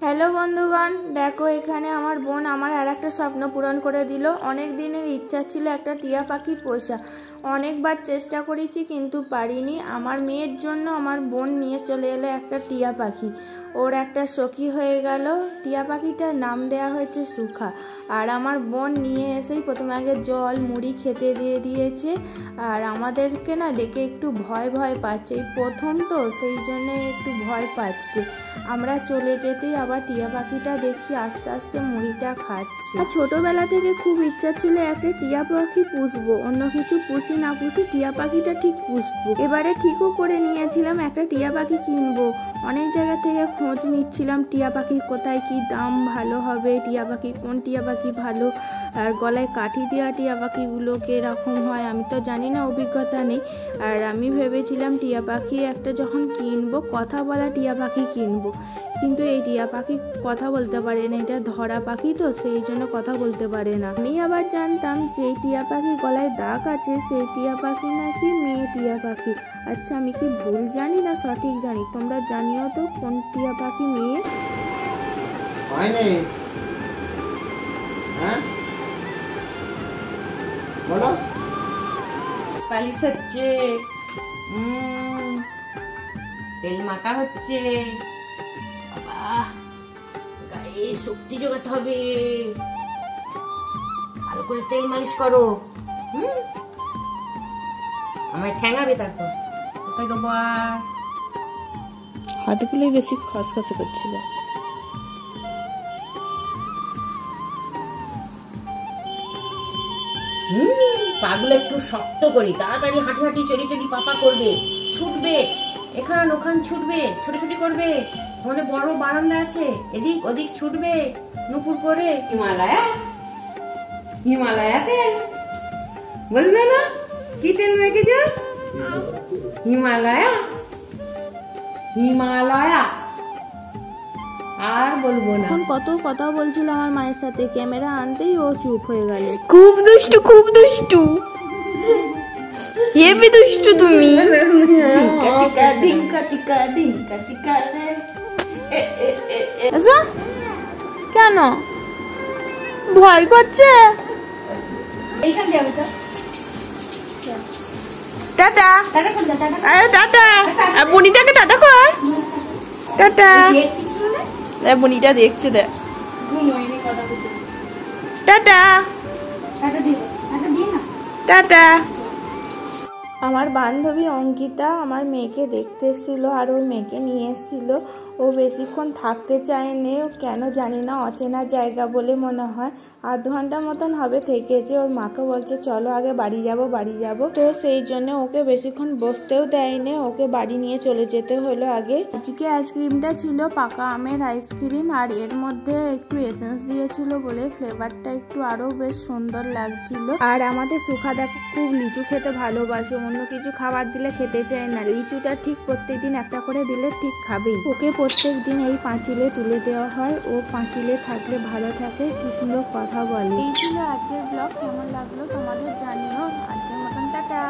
Hello বন্ধুগণ, দেখো এখানে আমার বোন আমার আর একটা স্বপ্ন পূরণ করে দিল। অনেক দিনের ইচ্ছা ছিল একটা টিয়া পাখি পোষা। অনেকবার চেষ্টা করেছি কিন্তু পারিনি। আমার মেয়ের জন্য আমার বোন নিয়ে চলে এলো একটা টিয়া পাখি। ওর একটা সখী হয়ে গেল। টিয়া পাখিটার নাম দেয়া হয়েছে সুখা। আর আমার বোন নিয়ে এসেই প্রথমে আগে জল মুড়ি খেতে দিয়ে দিয়েছে। আর আমাদেরকে না দেখে একটু ভয় ভয় পাচ্ছে, এই প্রথম তো সেই জন্যে একটু ভয় পাচ্ছে। আমরা চলে যেতেই আবার টিয়া পাখিটা দেখছি আস্তে আস্তে মুড়িটা খাচ্ছে। আর ছোটবেলা থেকে খুব ইচ্ছা ছিল একটা টিয়া পাখি পুষবো, অন্য কিছু পুষি না পুষি টিয়া পাখিটা ঠিক পুষবো। এবারে ঠিকও করে নিয়েছিলাম একটা টিয়া পাখি কিনবো। অনেক জায়গা থেকে খোঁজ নিচ্ছিলাম টিয়া পাখির কোথায় কি দাম ভালো হবে, টিয়া পাখি কোন টিয়া পাখি ভালো, আর গলায় কাঠি দেওয়া টিয়া পাখিগুলো কিরকম হয় আমি তো জানি না, অভিজ্ঞতা নেই। আর আমি ভেবেছিলাম টিয়া পাখি একটা যখন কিনবো কথা বলা টিয়া পাখি কিনবো, কিন্তু এই টিয়া পাখি কথা বলতে পারে না, এটা ধরা পাখি তো সেই জন্য কথা বলতে পারে না। আমি আবার জানতাম যে টিয়া পাখি গলায় দাগ আছে সেই টিয়া পাখি নাকি মেয়ে টিয়া পাখি। আচ্ছা আমি কি ভুল জানি না সঠিক জানি, তোমরা জানিও তো কোন টিয়া পাখি মেয়ে। বলো পালিশ হচ্ছে, তেল মাখা হচ্ছে, গায়ে শক্তি জোগাতে হবে, ভালো করে তেল মালিশ করো। আমায় ঠ্যাঙাবে তারপর কোথায় দেবো। আর হাতগুলোই বেশি খসখসে করছিল। পাগুলো একটু শক্ত করি, তাড়াতাড়ি হাঁটি হাঁটি চলি চলি পাপা করবে, ছুটবে এখান ওখান, ছুটবে ছোটাছুটি করবে। আমাদের বড় বারান্দা আছে, এদিক ওদিক ছুটবে নুপুর করে। হিমালয়া হিমালয়া তেল বলবে না, কি তেল মেখেছ? হিমালয়া হিমালয়া। আর বলবো না। এখন কত কথা বলছিল আমার মায়ের সাথে, ক্যামেরা আনতেই ও চুপ হয়ে গেল। খুব দুষ্টু, খুব দুষ্টু, হেবি দুষ্টু তুমি। ঢিঙ্কা চিকা ঢিঙ্কা চিকা ঢিঙ্কা চিকা রে। কেন ভয় করছে? এইখান দিয়ে আমি তো টাটা, টাটা করে দাও, টাটা। আরে টাটা, বুনিটাকে টাটা কর, টাটা। বুনিটা দেখছে, দেখ ঘুমোয়নি, কথা বলতে। টাটা, টাটা দিয়ে দাও, টাটা দিয়ে না। টাটা। আমার বান্ধবী অঙ্কিতা আমার মেয়েকে দেখতে এসেছিলো আর ওর মেয়েকে নিয়ে এসেছিলো। ও বেশিক্ষণ থাকতে চায়নি, কেন জানি না, অচেনা জায়গা বলে মনে হয়। আধ ঘন্টা মতন হবে থেকেছে। ওর মাকে বলছে চলো আগে বাড়ি যাব, তো সেই জন্য ওকে বেশিক্ষণ বসতেও দেয়নি, ওকে বাড়ি নিয়ে চলে যেতে হলো আগে। আজকে আইসক্রিমটা ছিল পাকা আমের আইসক্রিম, আর এর মধ্যে একটু এসেন্স দিয়েছিল বলে ফ্লেভারটা একটু আরো বেশ সুন্দর লাগছিল। আর আমাদের সুখা দেখো খুব লিচু খেতে ভালোবাসে, অন্য কিছু খাবার দিলে খেতে চায় না, লিচুটা ঠিক প্রত্যেকদিন একটা করে দিলে ঠিক খাবেই। ওকে প্রত্যেক দিন এই পাঁচিলে তুলে দেওয়া হয়, ও পাঁচিলে থাকলে ভালো থাকে, কি সুন্দর কথা বলে। এই ছিল আজকের ব্লগ, কেমন লাগলো তোমাদের জানিও। আজকের মতন টাটা।